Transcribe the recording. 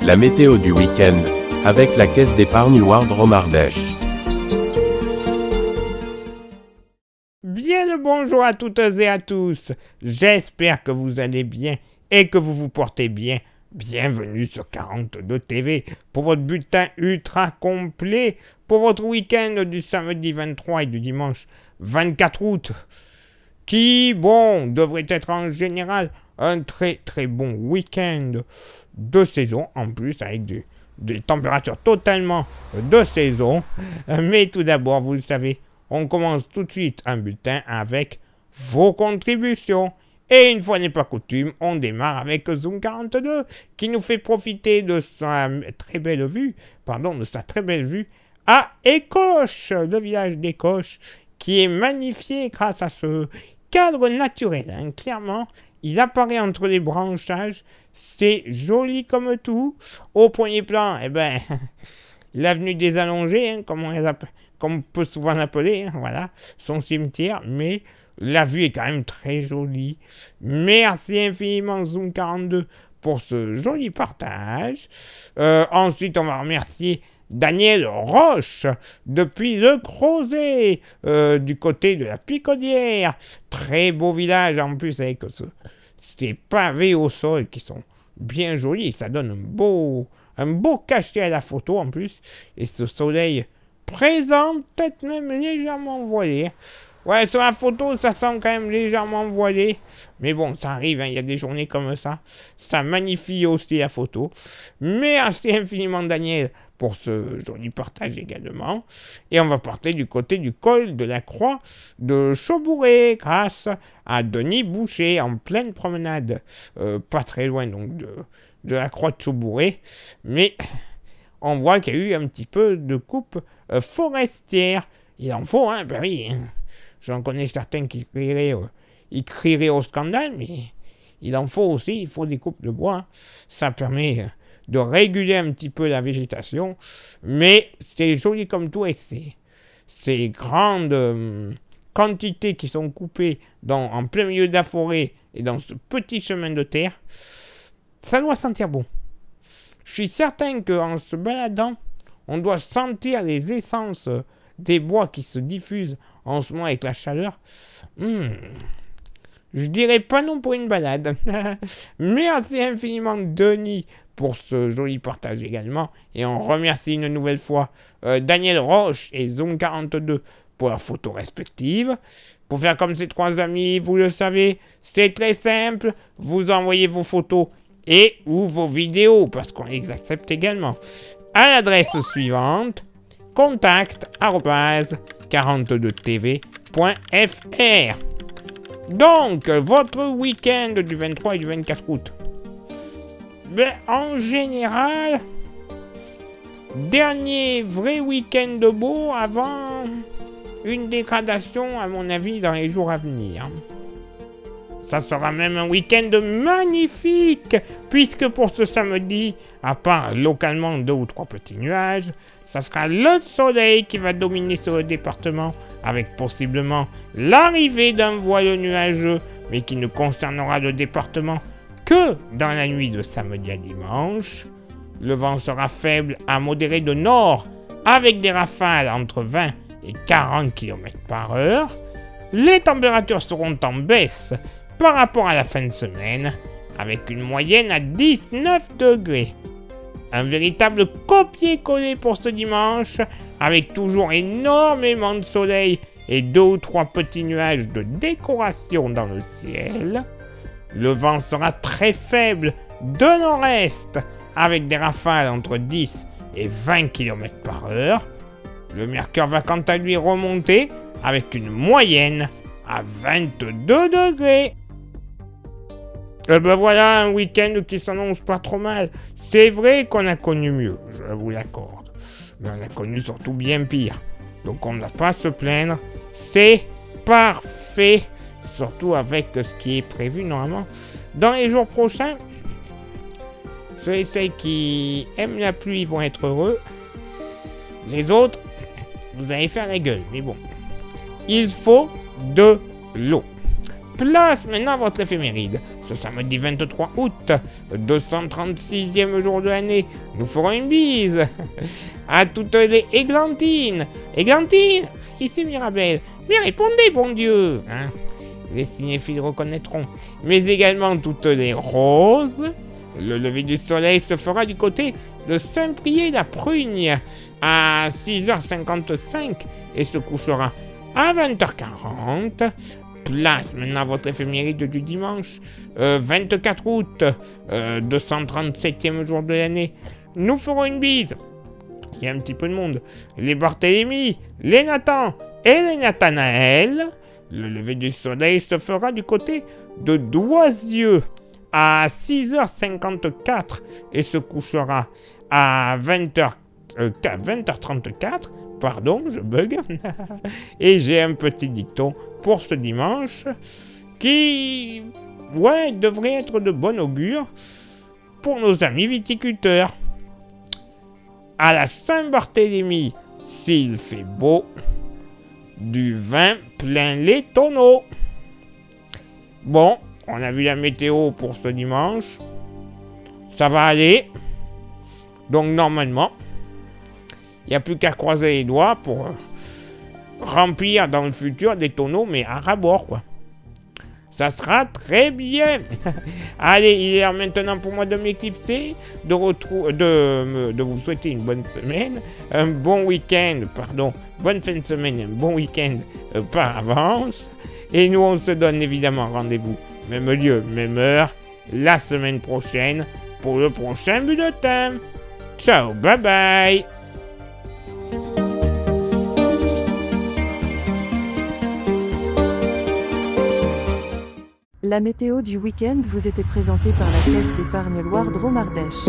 La météo du week-end, avec la caisse d'épargne Wardroom Ardèche. Bien le bonjour à toutes et à tous. J'espère que vous allez bien et que vous vous portez bien. Bienvenue sur 42 TV pour votre bulletin ultra complet pour votre week-end du samedi 23 et du dimanche 24 août. Qui, bon, devrait être en général un très très bon week-end de saison, en plus avec des températures totalement de saison. Mais tout d'abord, vous le savez, on commence tout de suite un bulletin avec vos contributions. Et une fois n'est pas coutume, on démarre avec Zoom 42 qui nous fait profiter de sa très belle vue, à Écoche, le village d'Écoche, qui est magnifié grâce à ce cadre naturel. Hein. Clairement, il apparaît entre les branchages, c'est joli comme tout. Au premier plan, eh ben, l'avenue des Allongés, hein, comme on peut souvent l'appeler, hein, voilà, son cimetière, mais la vue est quand même très jolie. Merci infiniment Zoom 42 pour ce joli partage. Ensuite, on va remercier Daniel Roche depuis le Crozet, du côté de la Picaudière. Très beau village en plus avec ces pavés au sol qui sont bien jolis. Ça donne un beau cachet à la photo en plus. Et ce soleil présent, peut-être même légèrement voilé. Ouais, sur la photo, ça sent quand même légèrement voilé. Mais bon, ça arrive, hein, il y a des journées comme ça. Ça magnifie aussi la photo. Merci infiniment, Daniel, pour ce joli partage également. Et on va partir du côté du col de la Croix de Chaubouré, grâce à Denis Boucher, en pleine promenade. Pas très loin, donc, de la Croix de Chaubouré. Mais on voit qu'il y a eu un petit peu de coupe forestière. Il en faut, hein, ben oui, hein. J'en connais certains qui crieraient au scandale, mais il en faut aussi, il faut des coupes de bois. Hein. Ça permet de réguler un petit peu la végétation, mais c'est joli comme tout avec ces grandes quantités qui sont coupées en plein milieu de la forêt et dans ce petit chemin de terre. Ça doit sentir bon. Je suis certain qu'en se baladant, on doit sentir les essences des bois qui se diffusent en ce moment avec la chaleur. Je dirais pas non pour une balade. Merci infiniment Denis pour ce joli partage également. Et on remercie une nouvelle fois Daniel Roche et Zoom 42 pour leurs photos respectives. Pour faire comme ces trois amis, vous le savez, c'est très simple. Vous envoyez vos photos et ou vos vidéos, parce qu'on les accepte également, à l'adresse suivante: contact@42tv.fr. Donc, votre week-end du 23 et du 24 août. Ben, en général, dernier vrai week-end de beau avant une dégradation, à mon avis, dans les jours à venir. Ça sera même un week-end magnifique, puisque pour ce samedi, à part localement 2 ou 3 petits nuages, ça sera le soleil qui va dominer sur le département, avec possiblement l'arrivée d'un voile nuageux, mais qui ne concernera le département que dans la nuit de samedi à dimanche. Le vent sera faible à modéré de nord, avec des rafales entre 20 et 40 km/h. Les températures seront en baisse par rapport à la fin de semaine, avec une moyenne à 19 degrés. Un véritable copier-coller pour ce dimanche, avec toujours énormément de soleil et 2 ou 3 petits nuages de décoration dans le ciel. Le vent sera très faible de nord-est, avec des rafales entre 10 et 20 km/h. Le mercure va quant à lui remonter, avec une moyenne à 22 degrés. Ben voilà, un week-end qui s'annonce pas trop mal. C'est vrai qu'on a connu mieux, je vous l'accorde. Mais on a connu surtout bien pire. Donc on n'a pas à se plaindre. C'est parfait. Surtout avec ce qui est prévu normalement dans les jours prochains. Ceux et celles qui aiment la pluie vont être heureux. Les autres, vous allez faire la gueule. Mais bon, il faut de l'eau. Place maintenant votre éphéméride. ce samedi 23 août, 236e jour de l'année, nous ferons une bise à toutes les églantines. Églantine, ici Mirabelle, mais répondez, bon Dieu, hein. Les cinéphiles reconnaîtront, mais également toutes les roses. Le lever du soleil se fera du côté de Saint-Priest-la-Prugne à 6h55 et se couchera à 20h40. Place maintenant à votre éphéméride du dimanche 24 août, 237e jour de l'année. Nous ferons une bise. Il y a un petit peu de monde. Les Barthélemy, les Nathan et les Nathanaël. Le lever du soleil se fera du côté de Doisieux à 6h54 et se couchera à 20h34. Pardon, je bug. Et j'ai un petit dicton pour ce dimanche qui, devrait être de bon augure pour nos amis viticulteurs. À la Saint-Barthélemy, s'il fait beau, du vin plein les tonneaux. Bon, on a vu la météo pour ce dimanche. Ça va aller. Donc normalement, il n'y a plus qu'à croiser les doigts pour remplir dans le futur des tonneaux, mais à ras-bord, quoi. Ça sera très bien. Allez, il est l'heure maintenant pour moi de m'éclipser, de vous souhaiter une bonne semaine, un bon week-end, bonne fin de semaine, un bon week-end par avance. Et nous, on se donne évidemment rendez-vous, même lieu, même heure, la semaine prochaine, pour le prochain bulletin. Ciao, bye bye. La météo du week-end vous était présentée par la Caisse d'épargne Loire Drôme Ardèche.